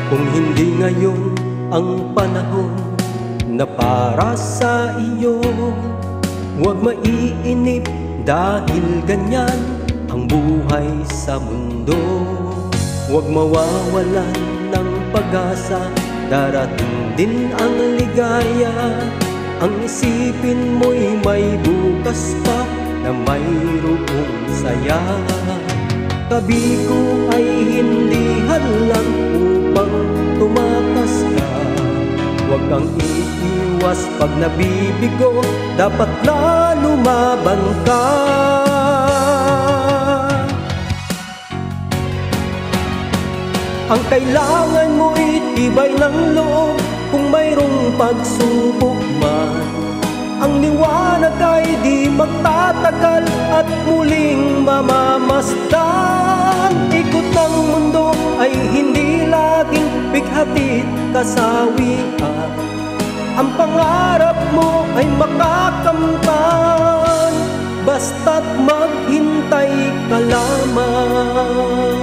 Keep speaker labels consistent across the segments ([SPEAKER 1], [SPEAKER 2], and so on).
[SPEAKER 1] Kung hindi ngayon ang panahon na para sa iyo, huwag maiinip dahil ganyan ang buhay sa mundo. Huwag mawawalan ng pag-asa, darating din ang ligaya. Ang isipin mo'y may bukas pa na mayroong saya. Tabi ko ay hindi hadlang upang tumakas ka. Huwag kang iiwas pag nabibigo, dapat na lumaban ka. Ang kailangan mo'y tibay ng loob kung mayroong pagsubok man. Ang liwanag ay di magtatagal at muling mamamasdan. Ikot ng mundo ay hindi laging bighatid kasawian. Ang pangarap mo ay makakamtan, basta't maghintay ka lamang.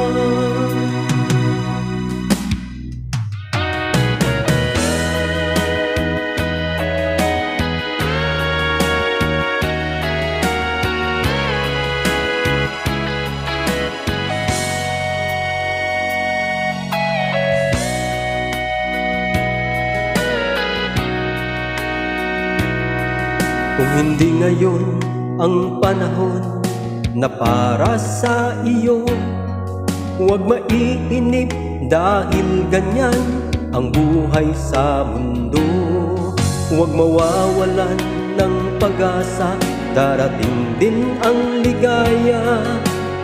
[SPEAKER 1] Kung hindi ngayon ang panahon na para sa iyo, huwag maiinip dahil ganyan ang buhay sa mundo. Huwag mawawalan ng pag-asa, darating din ang ligaya.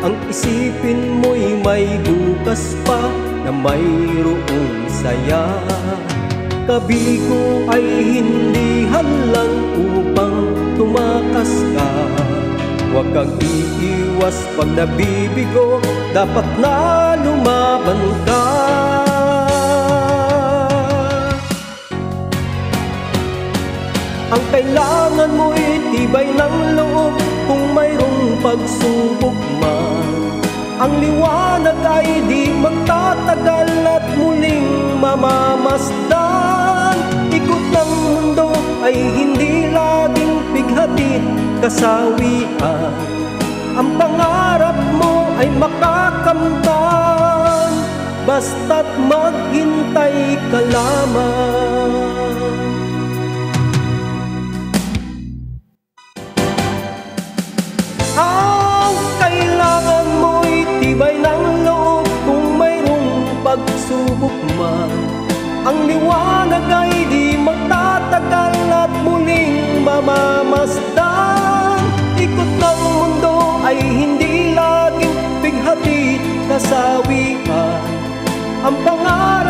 [SPEAKER 1] Ang isipin mo'y may bukas pa na mayroong saya. Tabi ko ay hindi hadlang upang tumakas ka. Huwag kang iiwas pag nabibigo, dapat na lumaban ka. Ang kailangan mo'y tibay ng loob kung mayroong pagsubok man. Ang liwanag ay di magtatagal at muling mamamasdan. Ikot ng mundo ay hindi laging bighatid kasawian. Ang pangarap mo ay makakamtan, basta't maghintay ka lamang. Ang kailangan mo'y tibay ng loob kung mayroong pagsubok man. Ang liwanag ay di magtatagal at muling mamamasdan. Ikot ng mundo ay hindi laging bighatid kasawian. Ang pangarap